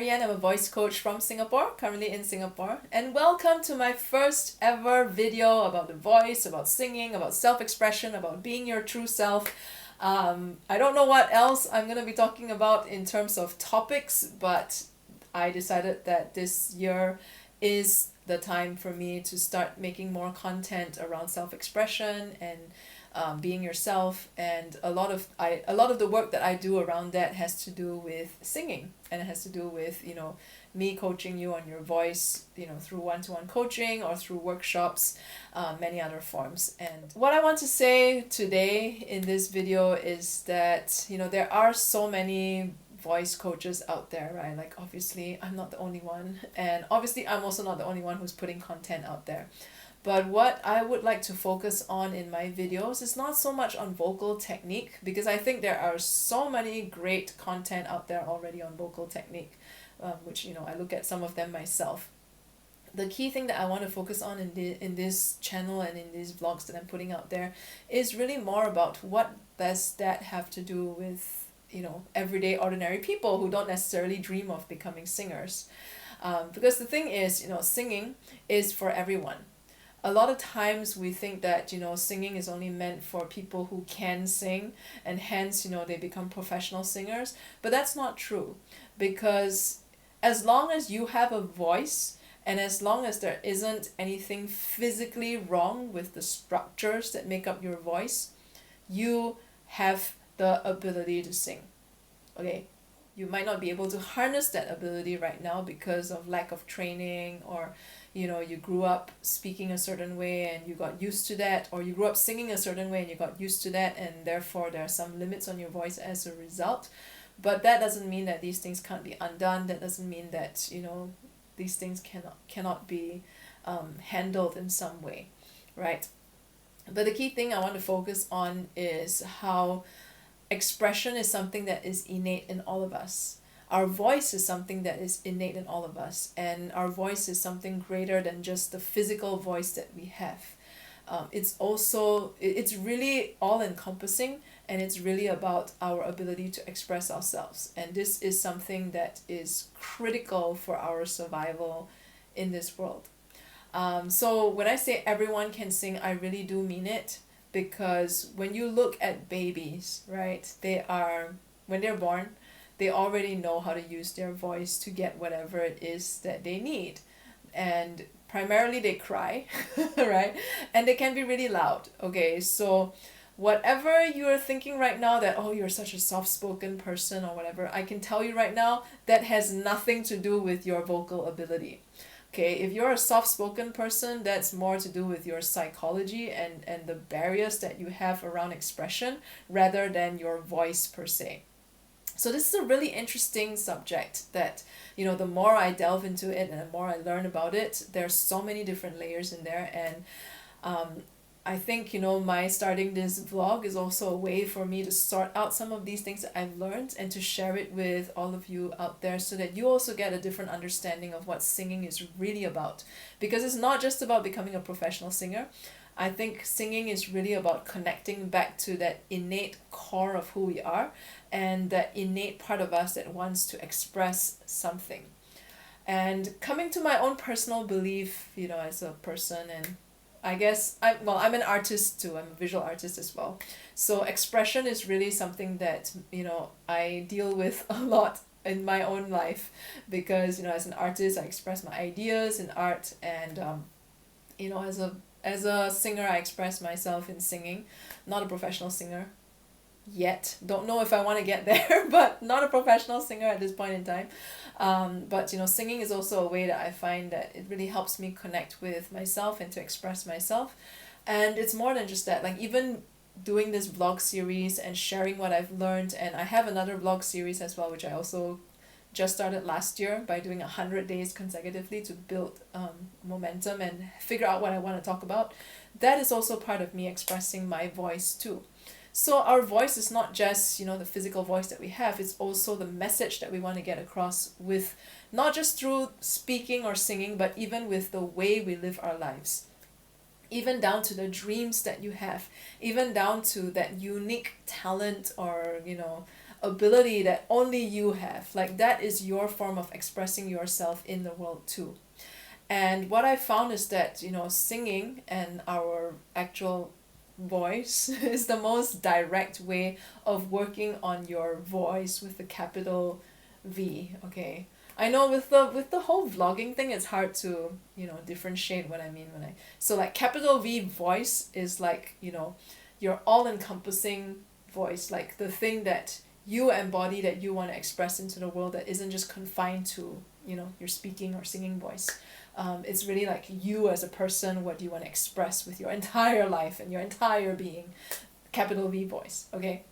MaryAnn. I'm a voice coach from Singapore, currently in Singapore. And welcome to my first ever video about the voice, about singing, about self-expression, about being your true self. I don't know what else I'm going to be talking about in terms of topics, but I decided that this year is the time for me to start making more content around self-expression and being yourself, and a lot of the work that I do around that has to do with singing, and it has to do with me coaching you on your voice, through one-to-one coaching or through workshops, many other forms. And what I want to say today in this video is that there are so many voice coaches out there, right? Like, obviously I'm not the only one, and obviously I'm also not the only one who's putting content out there. But what I would like to focus on in my videos is not so much on vocal technique, because I think there are so many great content out there already on vocal technique, which I look at some of them myself. The key thing that I want to focus on in this channel and in these vlogs that I'm putting out there is really more about what does that have to do with everyday ordinary people who don't necessarily dream of becoming singers. Because the thing is, singing is for everyone. A lot of times we think that singing is only meant for people who can sing, and hence they become professional singers, but that's not true, because as long as you have a voice, and as long as there isn't anything physically wrong with the structures that make up your voice, you have the ability to sing. Okay, you might not be able to harness that ability right now because of lack of training, or you grew up speaking a certain way and you got used to that, or you grew up singing a certain way and you got used to that, and therefore there are some limits on your voice as a result. But that doesn't mean that these things can't be undone. That doesn't mean that these things cannot be handled in some way, right? But the key thing I want to focus on is how expression is something that is innate in all of us. Our voice is something that is innate in all of us, and our voice is something greater than just the physical voice that we have. It's really all-encompassing, and it's really about our ability to express ourselves. And this is something that is critical for our survival in this world. So when I say everyone can sing, I really do mean it, because when you look at babies, right, when they're born, they already know how to use their voice to get whatever it is that they need. And primarily they cry, right? And they can be really loud. Okay, so whatever you're thinking right now, that, oh, you're such a soft-spoken person or whatever, I can tell you right now, that has nothing to do with your vocal ability. Okay, if you're a soft-spoken person, that's more to do with your psychology and the barriers that you have around expression, rather than your voice per se. So this is a really interesting subject that, the more I delve into it and the more I learn about it, there's so many different layers in there. And I think, my starting this vlog is also a way for me to sort out some of these things that I've learned and to share it with all of you out there, so that you also get a different understanding of what singing is really about. Because it's not just about becoming a professional singer. I think singing is really about connecting back to that innate core of who we are, and that innate part of us that wants to express something. And coming to my own personal belief, as a person, and I guess I'm an artist too. I'm a visual artist as well. So expression is really something that, I deal with a lot in my own life, because, as an artist, I express my ideas in art, and, as a singer, I express myself in singing. Not a professional singer yet. Don't know if I want to get there, but not a professional singer at this point in time. But singing is also a way that I find that it really helps me connect with myself and to express myself. And it's more than just that. Like, even doing this vlog series and sharing what I've learned, and I have another vlog series as well, which I also just started last year by doing 100 days consecutively to build momentum and figure out what I want to talk about. That is also part of me expressing my voice too. So our voice is not just, the physical voice that we have, it's also the message that we want to get across, with not just through speaking or singing, but even with the way we live our lives. Even down to the dreams that you have, even down to that unique talent or, ability that only you have. Like that is your form of expressing yourself in the world too. And what I found is that, singing and our actual voice is the most direct way of working on your voice with the capital V, okay? I know with the whole vlogging thing, it's hard to, differentiate what I mean when I so like capital V voice is like, your all-encompassing voice, like the thing that you embody, that you want to express into the world, that isn't just confined to, your speaking or singing voice. It's really like you as a person, what do you want to express with your entire life and your entire being. Capital V voice, okay?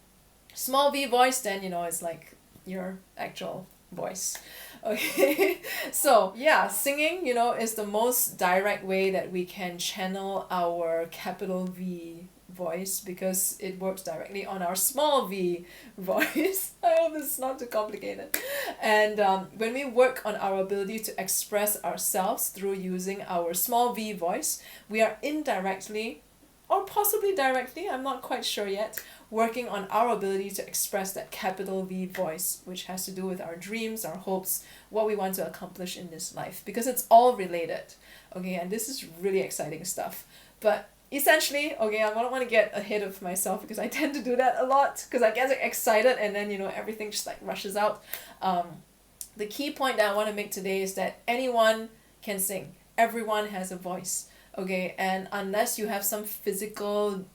Small V voice, then, it's like your actual voice. Okay, so yeah, singing, is the most direct way that we can channel our capital V voice, because it works directly on our small V voice. I hope it's not too complicated. And when we work on our ability to express ourselves through using our small V voice, we are indirectly, or possibly directly, I'm not quite sure yet, working on our ability to express that capital V voice, which has to do with our dreams, our hopes, what we want to accomplish in this life, because it's all related. Okay, and this is really exciting stuff. But essentially, okay, I don't want to get ahead of myself, because I tend to do that a lot, because I get excited and then, everything just like rushes out. The key point that I want to make today is that anyone can sing. Everyone has a voice. Okay, and unless you have some physical,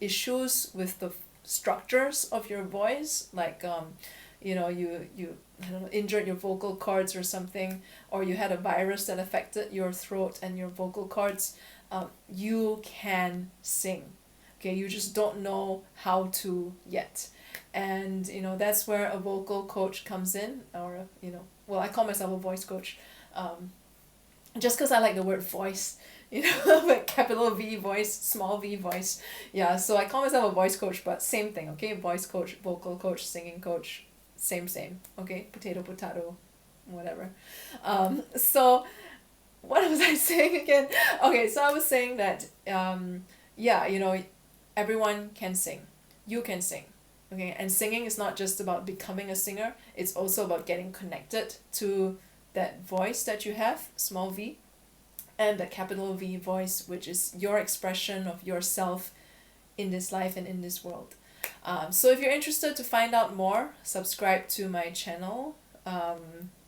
issues with the structures of your voice, like you I don't know, injured your vocal cords or something, or you had a virus that affected your throat and your vocal cords, you can sing. Okay, you just don't know how to yet. And that's where a vocal coach comes in, or well, I call myself a voice coach, just because I like the word voice. Like capital V voice, small V voice. Yeah, so I call myself a voice coach, but same thing, okay? Voice coach, vocal coach, singing coach, same, okay? Potato, potato, whatever. So what was I saying again? Okay, so I was saying that, yeah, everyone can sing. You can sing. Okay, and singing is not just about becoming a singer, it's also about getting connected to that voice that you have, small V, and the capital V voice, which is your expression of yourself in this life and in this world. So if you're interested to find out more, subscribe to my channel.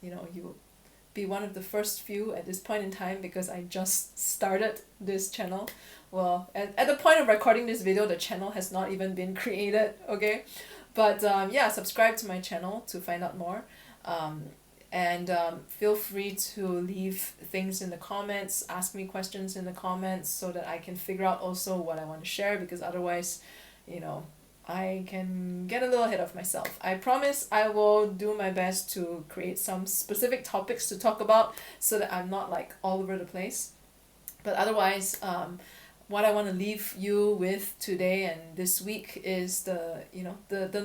You'll be one of the first few at this point in time, because I just started this channel. Well, at the point of recording this video, the channel has not even been created, okay? But yeah, subscribe to my channel to find out more. And feel free to leave things in the comments, ask me questions in the comments, so that I can figure out also what I want to share, because otherwise, I can get a little ahead of myself. I promise I will do my best to create some specific topics to talk about, so that I'm not like all over the place. But otherwise, what I want to leave you with today and this week is the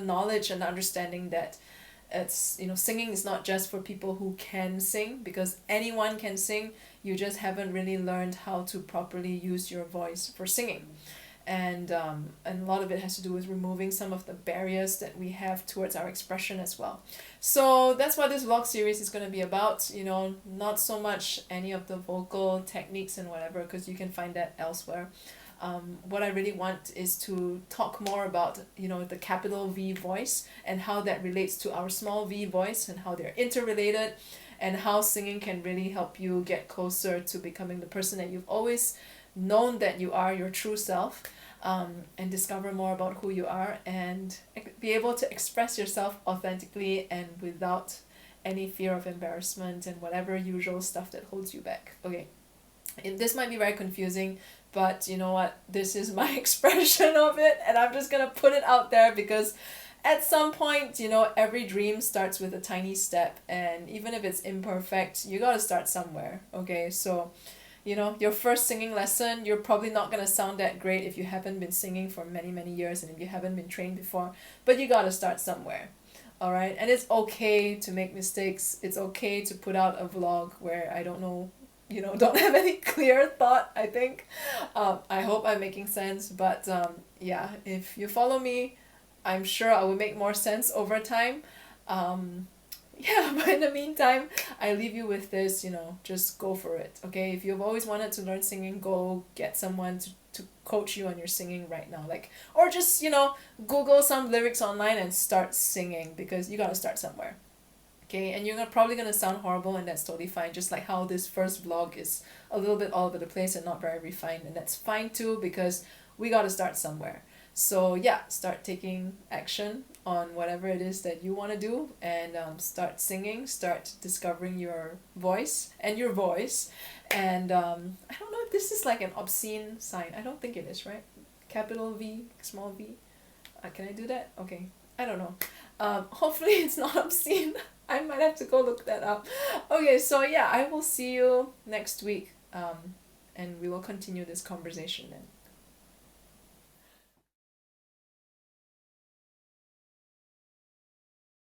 knowledge and understanding that it's, singing is not just for people who can sing, because anyone can sing. You just haven't really learned how to properly use your voice for singing. And a lot of it has to do with removing some of the barriers that we have towards our expression as well. So that's what this vlog series is going to be about. Not so much any of the vocal techniques and whatever, because you can find that elsewhere. What I really want is to talk more about, the capital V voice, and how that relates to our small V voice, and how they're interrelated, and how singing can really help you get closer to becoming the person that you've always known that you are, your true self, and discover more about who you are, and be able to express yourself authentically and without any fear of embarrassment and whatever usual stuff that holds you back. Okay, this might be very confusing, but you know what, this is my expression of it, and I'm just gonna put it out there, because at some point, every dream starts with a tiny step, and even if it's imperfect, you gotta start somewhere. Okay, so your first singing lesson, you're probably not gonna sound that great if you haven't been singing for many, many years, and if you haven't been trained before, but you gotta start somewhere. Alright, and it's okay to make mistakes. It's okay to put out a vlog where I don't know, don't have any clear thought, I think. I hope I'm making sense, but yeah, if you follow me I'm sure I will make more sense over time. Um, yeah, but in the meantime, I leave you with this, just go for it, okay? If you've always wanted to learn singing, go get someone to coach you on your singing right now. Like, or just, Google some lyrics online and start singing, because you gotta start somewhere. Okay, and you're probably gonna sound horrible, and that's totally fine. Just like how this first vlog is a little bit all over the place and not very refined, and that's fine too, because we gotta start somewhere. So yeah, start taking action on whatever it is that you want to do, and start singing, start discovering your voice. And I don't know if this is like an obscene sign. I don't think it is, right? Capital V, small v. Can I do that? Okay, I don't know. Hopefully it's not obscene. I might have to go look that up. Okay, so yeah, I will see you next week, and we will continue this conversation then.